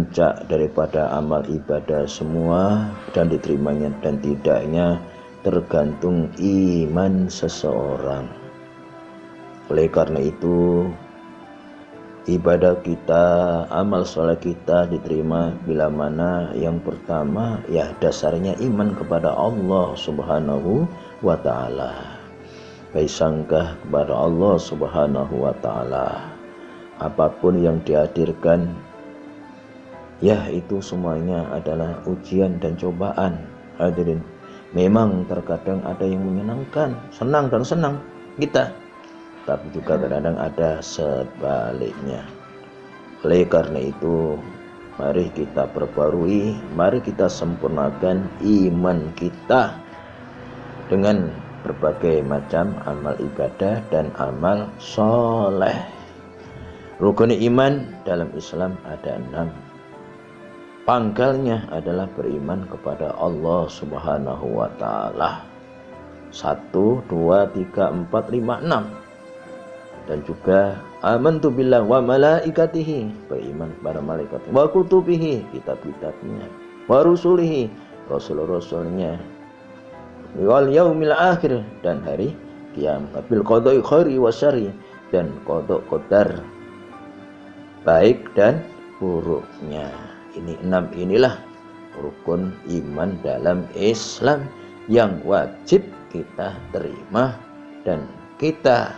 puncak daripada amal ibadah semua, dan diterimanya dan tidaknya tergantung iman seseorang. Oleh karena itu, ibadah kita, amal soleh kita diterima bila mana yang pertama ya dasarnya iman kepada Allah Subhanahu wa ta'ala, baik sangka kepada Allah Subhanahu wa ta'ala. Apapun yang dihadirkan, ya itu semuanya adalah ujian dan cobaan. Hadirin, memang terkadang ada yang menyenangkan, senang dan senang kita, tapi juga kadang-kadang ada sebaliknya. Oleh karena itu, mari kita perbarui, mari kita sempurnakan iman kita dengan berbagai macam amal ibadah dan amal soleh. Rukun iman dalam Islam ada 6. Pangkalnya adalah beriman kepada Allah Subhanahu wa ta'ala. 1, 2, 3, 4, 5, 6. Dan juga amantu billah wa malaikatihi, beriman kepada malaikat, wa kutubihi, kitab-kitabnya, wa rusulihi, rasul-rasulnya, wal yaumil akhir, dan hari kiamat, bil qada'i khairi wa syarri, dan qada qadar baik dan buruknya. Ini 6 inilah rukun iman dalam Islam yang wajib kita terima dan kita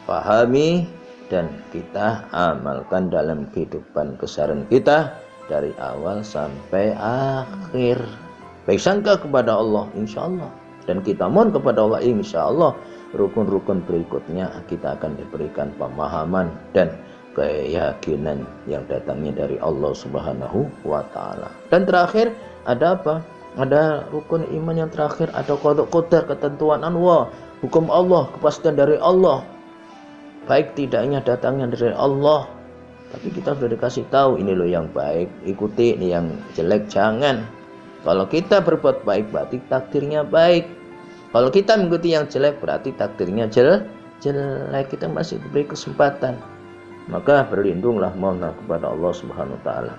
pahami dan kita amalkan dalam kehidupan keseharian kita dari awal sampai akhir. Baik sangka kepada Allah insya Allah, dan kita mohon kepada Allah insya Allah rukun-rukun berikutnya kita akan diberikan pemahaman dan keyakinan yang datangnya dari Allah Subhanahu wa ta'ala. Dan terakhir ada apa? Ada rukun iman yang terakhir, ada qada qadar, ketentuan Allah, hukum Allah, kepastian dari Allah. Baik tidaknya datangnya dari Allah, tapi kita sudah dikasih tahu ini loh yang baik, ikuti, ini yang jelek jangan. Kalau kita berbuat baik berarti takdirnya baik. Kalau kita mengikuti yang jelek berarti takdirnya jelek. Kita masih diberi kesempatan. Maka berlindunglah mohonlah kepada Allah Subhanahu wa ta'ala.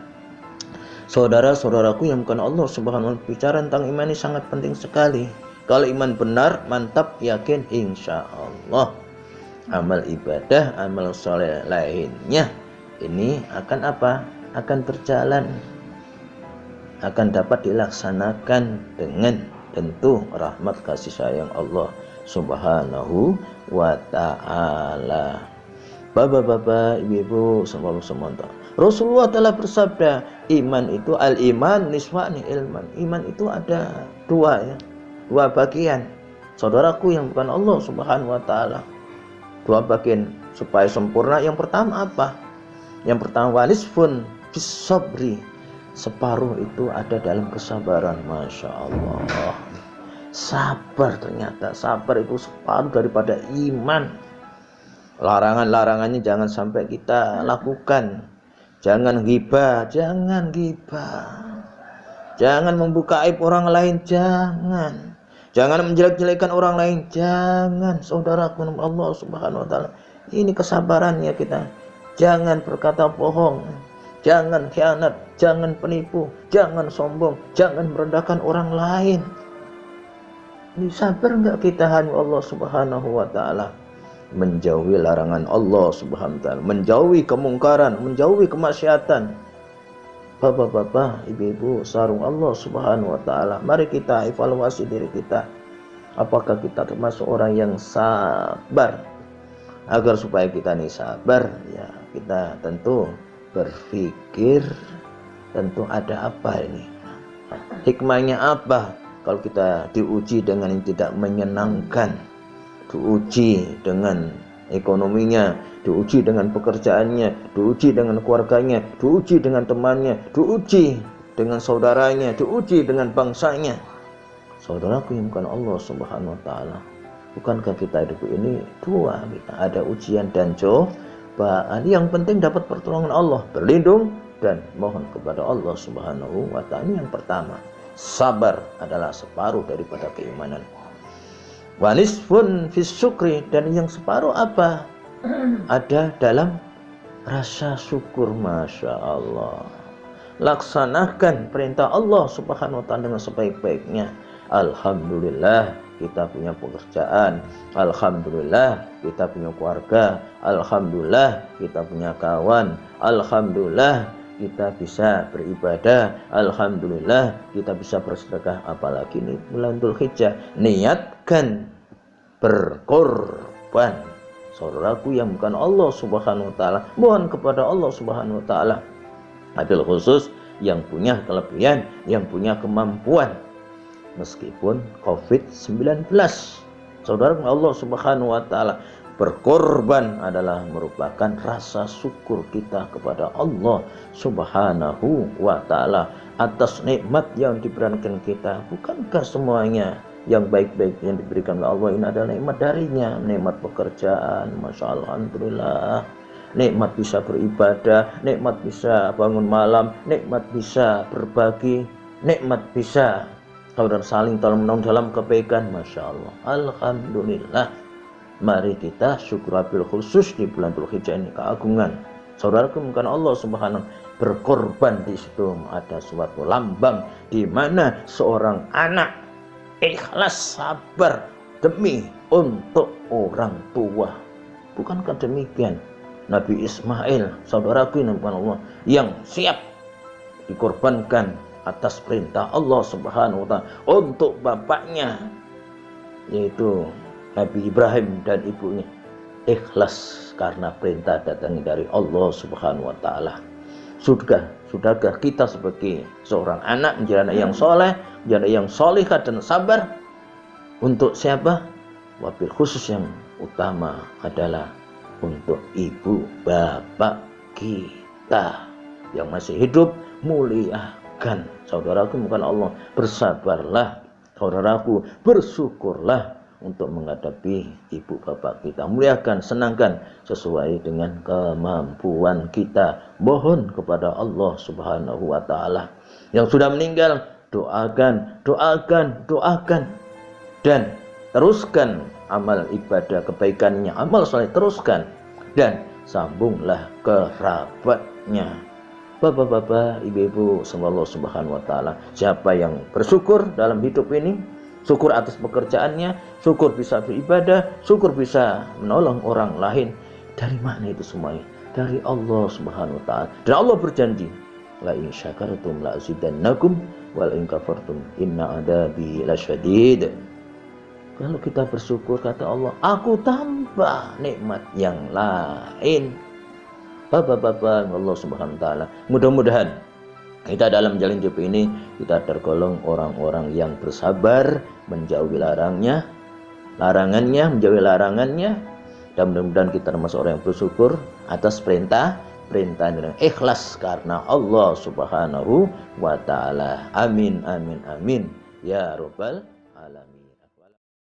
Saudara-saudaraku yang bukan Allah Subhanahu wa ta'ala, bicara tentang iman ini sangat penting sekali. Kalau iman benar, mantap, yakin, insya Allah amal ibadah, amal soleh lainnya ini akan apa? Akan berjalan, akan dapat dilaksanakan dengan tentu rahmat kasih sayang Allah Subhanahu wa ta'ala. Bapak-bapak, ibu-ibu, semua. Rasulullah telah bersabda, iman itu al-iman niswani ilman. Iman itu ada 2 ya, 2 bagian. Saudaraku yang bukan Allah Subhanahu wa ta'ala, 2 bagian supaya sempurna. Yang pertama apa? Yang pertama wanisfun bisabri, separuh itu ada dalam kesabaran. Masya Allah, sabar, ternyata sabar itu separuh daripada iman. Larangan-larangannya jangan sampai kita lakukan. Jangan ghibah, jangan membuka aib orang lain, jangan menjelek-jelekan orang lain, jangan. Saudaraku Allah Subhanahu wa ta'ala, ini kesabarannya kita. Jangan berkata bohong, jangan khianat, jangan penipu, jangan sombong, jangan merendahkan orang lain. Ini sabar enggak kita hanya Allah Subhanahu wa ta'ala? Menjauhi larangan Allah Subhanahu wa ta'ala, menjauhi kemungkaran, menjauhi kemaksiatan. Bapak-bapak, ibu-ibu, sarung Allah Subhanahu wa ta'ala. Mari kita evaluasi diri kita. Apakah kita termasuk orang yang sabar? Agar supaya kita ini sabar, ya kita tentu berpikir, tentu ada apa ini? Hikmahnya apa kalau kita diuji dengan yang tidak menyenangkan? Diuji dengan ekonominya, diuji dengan pekerjaannya, diuji dengan keluarganya, diuji dengan temannya, diuji dengan saudaranya, diuji dengan bangsanya. Saudaraku yang bukan Allah Subhanahu wa ta'ala, bukankah kita hidup ini 2, kita ada ujian dan cobaan. Yang penting dapat pertolongan Allah, berlindung dan mohon kepada Allah Subhanahu wa ta'ala. Ini yang pertama. Sabar adalah separuh daripada keimanan. Wanisfun fis syukri, dan yang separuh apa? Ada dalam rasa syukur. Masya Allah, laksanakan perintah Allah Subhanahu wa taala dengan sebaik-baiknya. Alhamdulillah kita punya pekerjaan, alhamdulillah kita punya keluarga, alhamdulillah kita punya kawan, alhamdulillah kita bisa beribadah, alhamdulillah kita bisa bersedekah. Apalagi ini bulan Dzulhijjah, niatkan berkorban, saudaraku, yang bukan Allah Subhanahu wa taala. Mohon kepada Allah Subhanahu wa taala, adil khusus, yang punya kelebihan, yang punya kemampuan. Meskipun COVID-19, saudara, Allah Subhanahu wa taala, berkorban adalah merupakan rasa syukur kita kepada Allah Subhanahu wa taala atas nikmat yang diberikan kita. Bukankah semuanya yang baik-baik yang diberikan oleh Allah ini adalah nikmat darinya? Nikmat pekerjaan, masya Allah, alhamdulillah. Nikmat bisa beribadah, nikmat bisa bangun malam, nikmat bisa berbagi, nikmat bisa saudara saling tolong menolong dalam kebaikan, masya Allah, alhamdulillah. Mari kita syukur wabil khusus di bulan Dzulhijjah ini keagungan. Saudaraku, bukan Allah Subhanahu berkorban, di situ ada suatu lambang di mana seorang anak ikhlas sabar demi untuk orang tua. Bukankah demikian Nabi Ismail, saudaraku, ini bukan Allah, yang siap dikorbankan atas perintah Allah Subhanahu wa taala untuk bapaknya, yaitu Nabi Ibrahim dan ibunya, ikhlas karena perintah datang dari Allah Subhanahu wa taala. Sudahkah kita sebagai seorang anak menjadi anak yang soleh, menjadi anak yang solihah dan sabar untuk siapa? Wabil khusus yang utama adalah untuk ibu bapak kita yang masih hidup, muliakan. Saudaraku, bukan Allah, bersabarlah. Saudaraku, bersyukurlah untuk menghadapi ibu bapak kita. Muliakan, senangkan sesuai dengan kemampuan kita. Mohon kepada Allah Subhanahu wa taala. Yang sudah meninggal, doakan, dan teruskan amal ibadah kebaikannya, amal saleh teruskan, dan sambunglah kerabatnya. Bapak-bapak, ibu-ibu, semoga Allah Subhanahu wa taala, siapa yang bersyukur dalam hidup ini, syukur atas pekerjaannya, syukur bisa beribadah, syukur bisa menolong orang lain. Dari mana itu semuanya? Dari Allah Subhanahu wa taala. Dan Allah berjanji, la in syakartum la azidannakum wa la in kafartum inna adzabi lasyadid. Kalau kita bersyukur, kata Allah, aku tambah nikmat yang lain. Bapak-bapak, Allah Subhanahu wa taala, mudah-mudahan kita dalam jalan hidup ini kita tergolong orang-orang yang bersabar menjauhi larangannya, menjauhi larangannya, dan mudah-mudahan kita termasuk orang yang bersyukur atas perintah yang ikhlas karena Allah Subhanahu wa taala. Amin amin amin ya rabbal alamin.